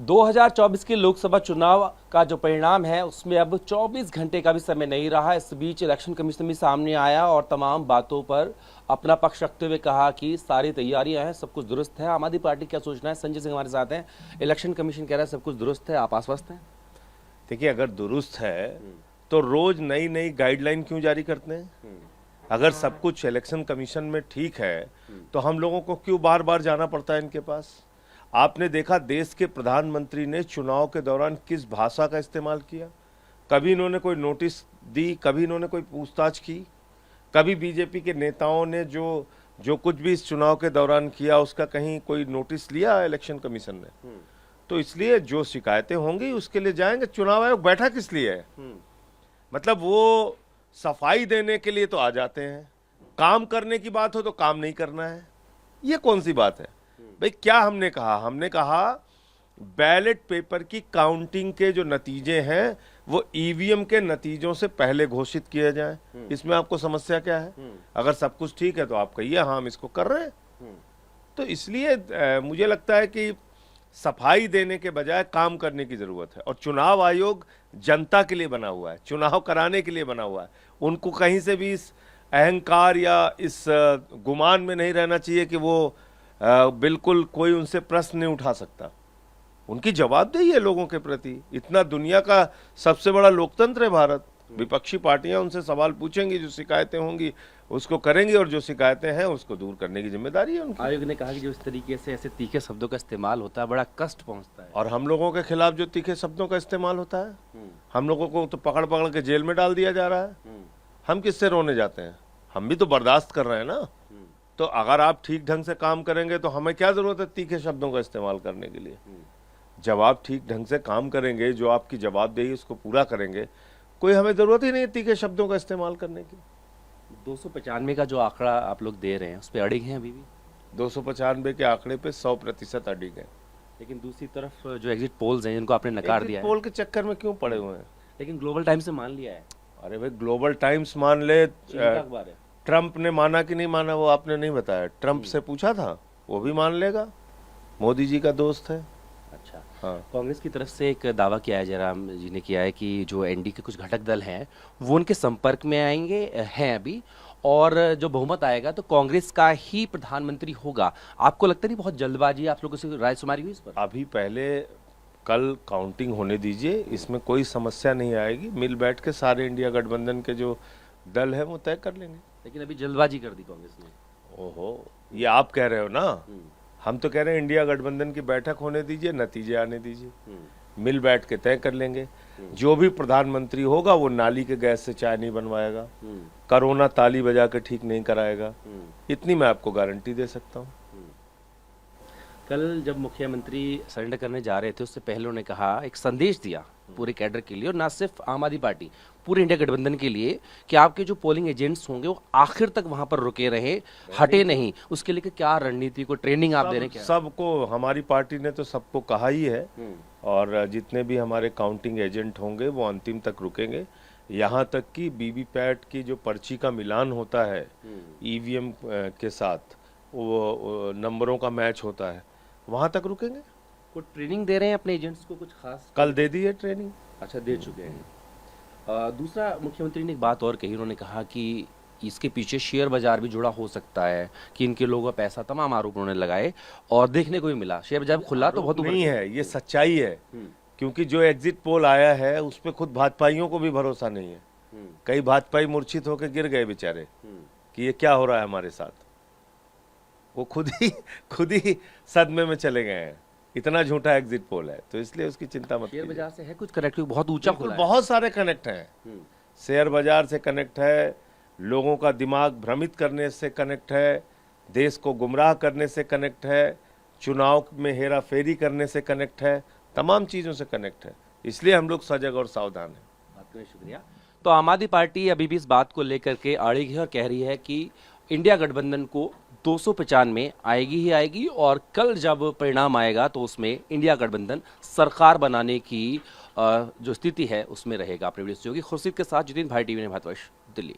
2024 के लोकसभा चुनाव का जो परिणाम है उसमें अब 24 घंटे का भी समय नहीं रहा। इस बीच इलेक्शन कमीशन भी सामने आया और तमाम बातों पर अपना पक्ष रखते हुए कहा कि सारी तैयारियां हैं, सब कुछ दुरुस्त है। आम आदमी पार्टी क्या सोचना है? संजय सिंह हमारे साथ हैं। इलेक्शन कमीशन कह रहा है सब कुछ दुरुस्त है, आप आश्वस्त हैं? देखिए, अगर दुरुस्त है तो रोज नई नई गाइडलाइन क्यों जारी करते हैं? अगर सब कुछ इलेक्शन कमीशन में ठीक है तो हम लोगों को क्यों बार बार जाना पड़ता है इनके पास? आपने देखा देश के प्रधानमंत्री ने चुनाव के दौरान किस भाषा का इस्तेमाल किया? कभी इन्होंने कोई नोटिस दी, कभी इन्होंने कोई पूछताछ की, कभी बीजेपी के नेताओं ने जो कुछ भी इस चुनाव के दौरान किया उसका कहीं कोई नोटिस लिया इलेक्शन कमीशन ने? तो इसलिए जो शिकायतें होंगी उसके लिए जाएंगे। चुनाव आयोग बैठा किस लिए है? मतलब वो सफाई देने के लिए तो आ जाते हैं, काम करने की बात हो तो काम नहीं करना है। ये कौन सी बात है भाई? क्या हमने कहा? हमने कहा बैलेट पेपर की काउंटिंग के जो नतीजे हैं वो ईवीएम के नतीजों से पहले घोषित किए जाएं। इसमें आपको समस्या क्या है? अगर सब कुछ ठीक है तो आप कहिए हाँ हम इसको कर रहे हैं। तो इसलिए मुझे लगता है कि सफाई देने के बजाय काम करने की जरूरत है। और चुनाव आयोग जनता के लिए बना हुआ है, चुनाव कराने के लिए बना हुआ है। उनको कहीं से भी इस अहंकार या इस गुमान में नहीं रहना चाहिए कि वो बिल्कुल कोई उनसे प्रश्न नहीं उठा सकता। उनकी जवाबदेही है लोगों के प्रति। इतना दुनिया का सबसे बड़ा लोकतंत्र है भारत। विपक्षी पार्टियां उनसे सवाल पूछेंगी, जो शिकायतें होंगी उसको करेंगे और जो शिकायतें हैं उसको दूर करने की जिम्मेदारी है उनकी। आयोग ने कहा कि जो इस तरीके से ऐसे तीखे शब्दों का इस्तेमाल होता है बड़ा कष्ट पहुंचता है। और हम लोगों के खिलाफ जो तीखे शब्दों का इस्तेमाल होता है, हम लोगों को तो पकड़ पकड़ के जेल में डाल दिया जा रहा है। हम किससे रोने जाते हैं? हम भी तो बर्दाश्त कर रहे हैं ना। तो अगर आप ठीक ढंग से काम करेंगे तो हमें क्या जरूरत है तीखे शब्दों का इस्तेमाल करने के लिए? जब आप ठीक ढंग से काम करेंगे, जो आपकी जवाबदेही उसको पूरा करेंगे, कोई हमें जरूरत ही नहीं है तीखे शब्दों का इस्तेमाल करने की। 295 का जो आंकड़ा आप लोग दे रहे हैं उस पर अड़िग हैं अभी भी? 295 के आंकड़े पे 100% अड़िग है। लेकिन दूसरी तरफ जो एग्जिट पोल्स हैं जिनको आपने नकार दिया है, पोल के चक्कर में क्यों पड़े हुए हैं? लेकिन ग्लोबल टाइम्स से मान लिया है। अरे भाई, ग्लोबल टाइम्स मान ले, अखबार है। ट्रंप ने माना कि नहीं माना वो आपने नहीं बताया। ट्रंप से पूछा था, वो भी मान लेगा। मोदी जी का दोस्त है। अच्छा, हाँ। कांग्रेस की तरफ से एक दावा किया है, जयराम जी ने किया है कि जो एनडी के कुछ घटक दल हैं वो उनके संपर्क में आएंगे हैं अभी, और जो बहुमत आएगा तो कांग्रेस का ही प्रधानमंत्री होगा। आपको लगता नहीं बहुत जल्दबाजी आप लोगों से रायशुमारी हुई इस पर? अभी पहले कल काउंटिंग होने दीजिए, इसमें कोई समस्या नहीं आएगी। मिल बैठ के सारे इंडिया गठबंधन के जो दल है वो तय कर लेंगे। लेकिन अभी जल्दबाजी कर दी कांग्रेस ने। ओहो, ये आप कह रहे हो ना। हम तो कह रहे हैं इंडिया गठबंधन की बैठक होने दीजिए, नतीजे आने दीजिए, मिल बैठ के तय कर लेंगे। जो भी प्रधानमंत्री होगा वो नाली के गैस से चाय नहीं बनवाएगा, कोरोना ताली बजा के ठीक नहीं कराएगा। इतनी मैं आपको गारंटी दे सकता हूँ। कल जब मुख्यमंत्री सरेंडर करने जा रहे थे उससे पहले उन्होंने कहा, एक संदेश दिया पूरे कैडर के लिए और ना सिर्फ आम आदमी पार्टी, पूरे इंडिया गठबंधन के लिए, कि आपके जो पोलिंग एजेंट्स होंगे वो आखिर तक वहां पर रुके रहे, हटे नहीं। उसके लिए क्या रणनीति को ट्रेनिंग आप दे रहे हैं? सबको, हमारी पार्टी ने तो सबको कहा ही है। और जितने भी हमारे काउंटिंग एजेंट होंगे वो अंतिम तक रुकेंगे। यहाँ तक कि वीवीपैट की जो पर्ची का मिलान होता है ईवीएम के साथ, वो नंबरों का मैच होता है, वहां तक रुकेंगे। कुछ ट्रेनिंग दे रहे हैं अपने एजेंट्स को कुछ खास? कल दे दी है ट्रेनिंग। अच्छा, दे चुके हैं। दूसरा, मुख्यमंत्री ने एक बात और कही, उन्होंने कहा कि इसके पीछे शेयर बाजार भी जुड़ा हो सकता है, कि इनके लोगों का पैसा, तमाम आरोप उन्होंने लगाए और देखने को भी मिला। शेयर बाजार खुला तो बहुत नहीं है, ये सच्चाई है। क्योंकि जो एग्जिट पोल आया है उसमें खुद भाजपाइयों को भी भरोसा नहीं है। कई भाजपाई मूर्छित होकर गिर गए बेचारे कि ये क्या हो रहा है हमारे साथ। वो खुद ही सदमे में चले गए हैं। इतना झूठा एग्जिट पोल है, तो इसलिए उसकी चिंता मत कीजिए। शेयर बाजार से है कुछ कनेक्ट? बहुत ऊंचा खुला है। बहुत सारे कनेक्ट हैं। शेयर बाजार से कनेक्ट है, लोगों का दिमाग भ्रमित करने से कनेक्ट है, देश को गुमराह करने से कनेक्ट है, चुनाव में हेरा फेरी करने से कनेक्ट है, तमाम चीजों से कनेक्ट है। इसलिए हम लोग सजग और सावधान हैं। बात करने शुक्रिया। तो आम आदमी पार्टी अभी भी इस बात को लेकर के अड़िग है और कह रही है कि इंडिया गठबंधन को 295 आएगी ही आएगी, और कल जब परिणाम आएगा तो उसमें इंडिया गठबंधन सरकार बनाने की जो स्थिति है उसमें रहेगा। अपने वीडियो सहयोगी खुर्शीद के साथ जितिन भाई, टीवी ने भारतवर्ष।